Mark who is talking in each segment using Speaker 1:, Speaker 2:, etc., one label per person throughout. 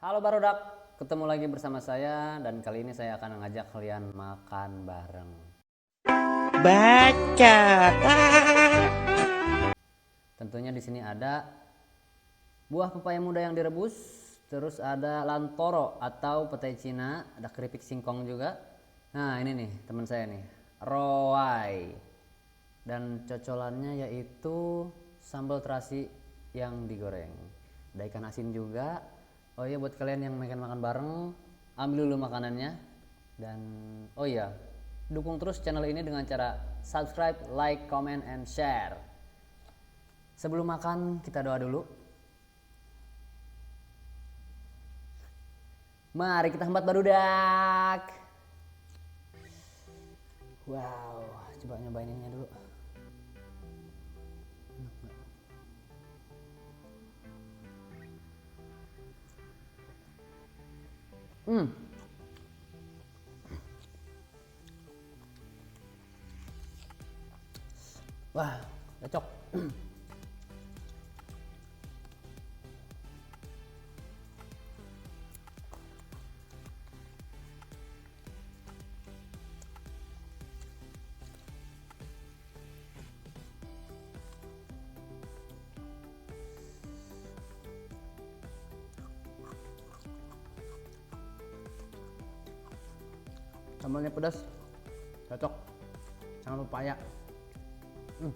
Speaker 1: Halo Barodak, ketemu lagi bersama saya dan kali ini saya akan mengajak kalian makan bareng.
Speaker 2: Baca.
Speaker 1: Tentunya di sini ada buah pepaya muda yang direbus, terus ada lantoro atau petai Cina, ada keripik singkong juga. Nah ini nih teman saya nih, roai. Dan cocolannya yaitu sambal terasi yang digoreng. Ada ikan asin juga. Oh iya buat kalian yang makan makan bareng, ambil dulu makanannya. Dan oh iya, dukung terus channel ini dengan cara subscribe, like, comment, and share. Sebelum makan kita doa dulu. Mari kita hambat barudak. Wow, coba nyobain ininya dulu. Hmm, wah, cocok. Sambalnya pedas, cocok sama pepaya. Hmm.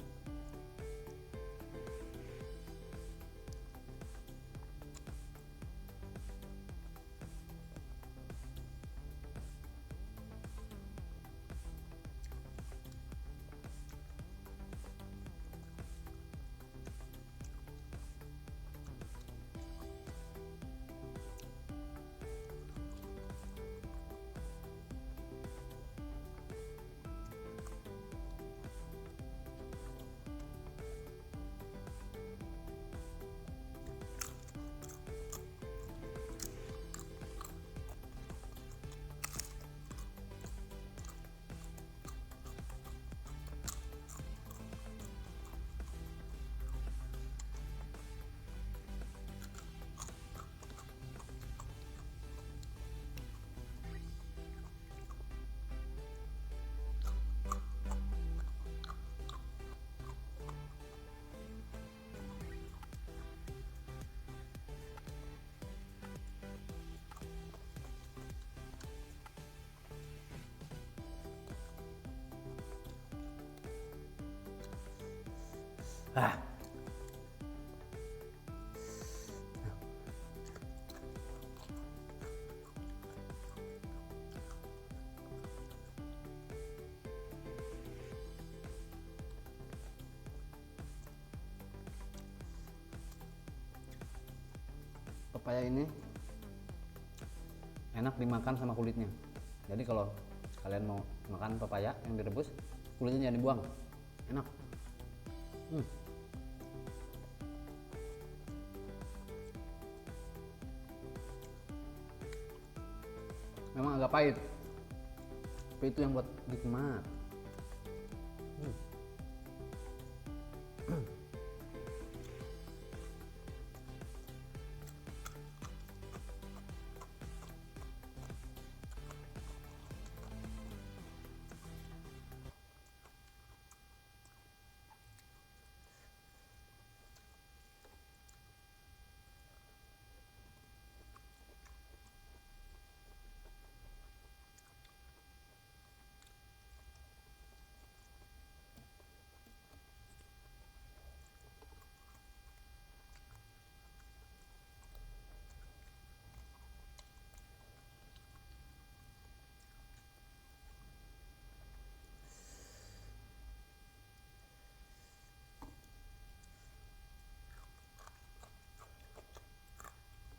Speaker 1: Ah, pepaya ini enak dimakan sama kulitnya. Jadi kalau kalian mau makan pepaya yang direbus, kulitnya jangan dibuang. Enak. Hmm. Memang agak pahit, tapi itu yang buat nikmat. Hmm.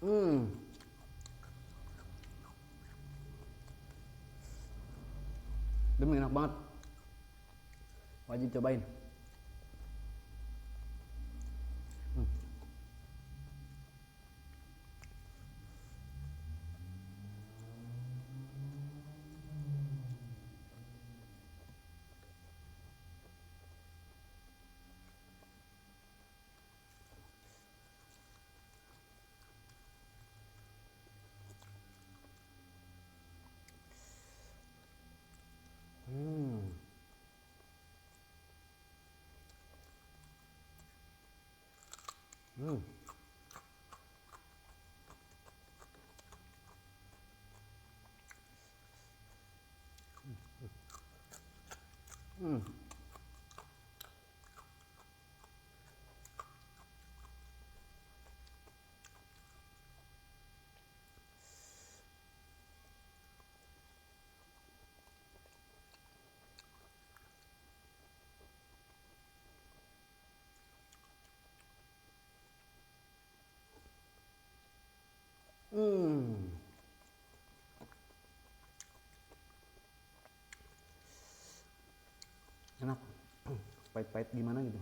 Speaker 1: Hmm. Demi enak banget. Wajib cobain. Hmm. Hmm. Hmm. Hmm. Enak. Pahit-pahit gimana gitu.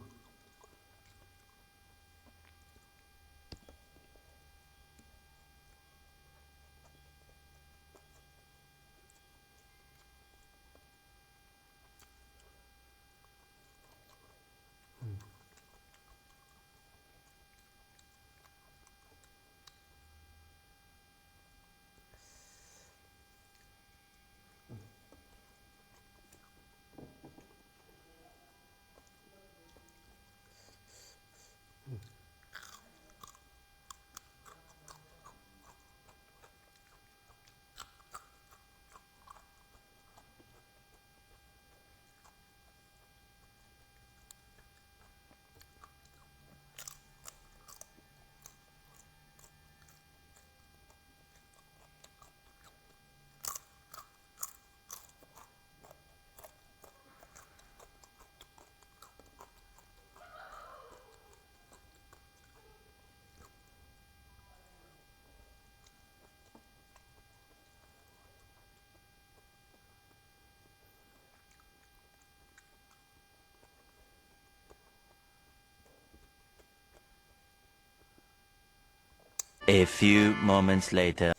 Speaker 2: A few moments later.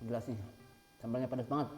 Speaker 1: Gila sih. Sambalnya pedas banget.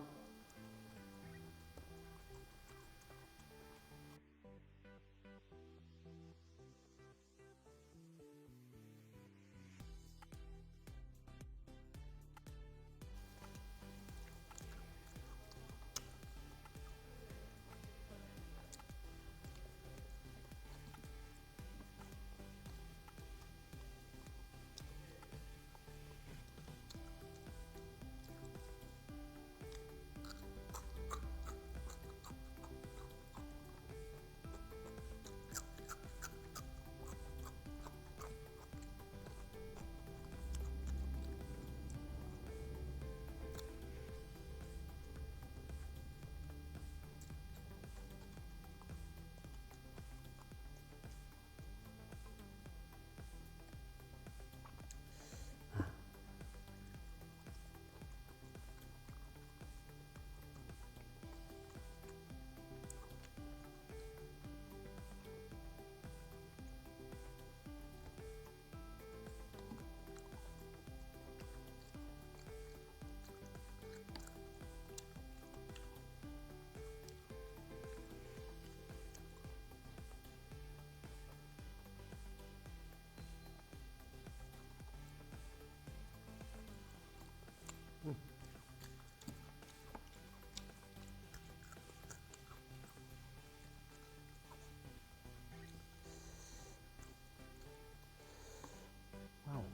Speaker 1: Wow.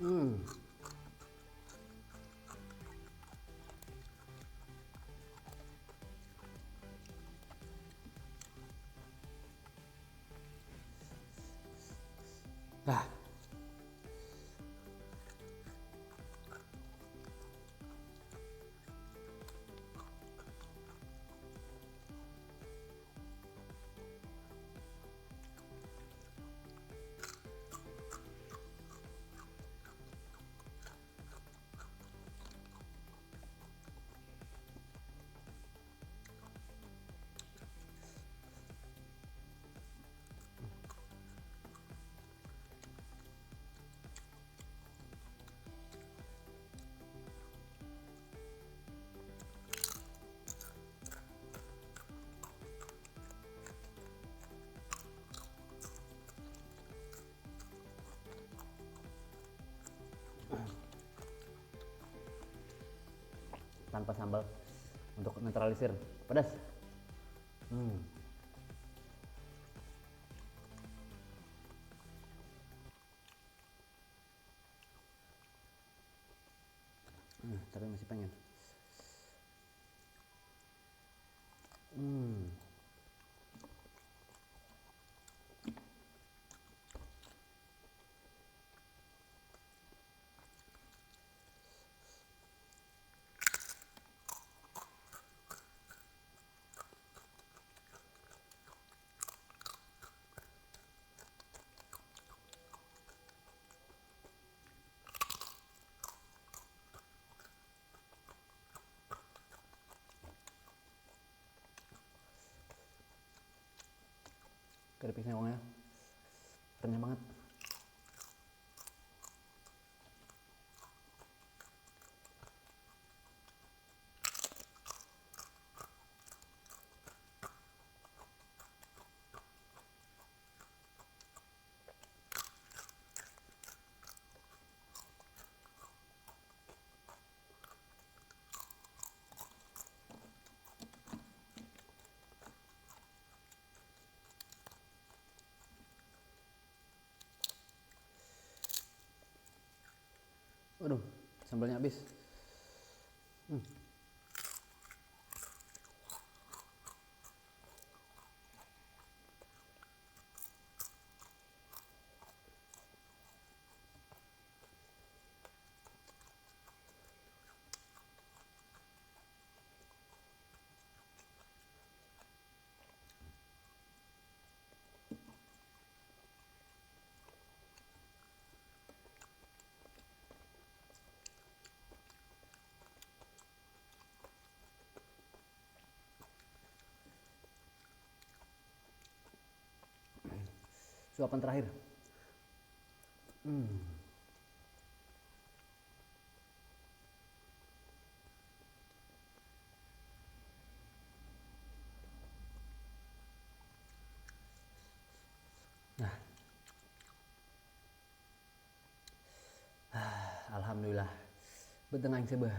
Speaker 1: Hmm. Ah. Tanpa sambal untuk netralisir pedas. Tapi masih pengen. Keripik singkongnya renyah banget. Waduh, sambalnya habis. Suapan terakhir. Nah, alhamdulillah, betengah yang sebah.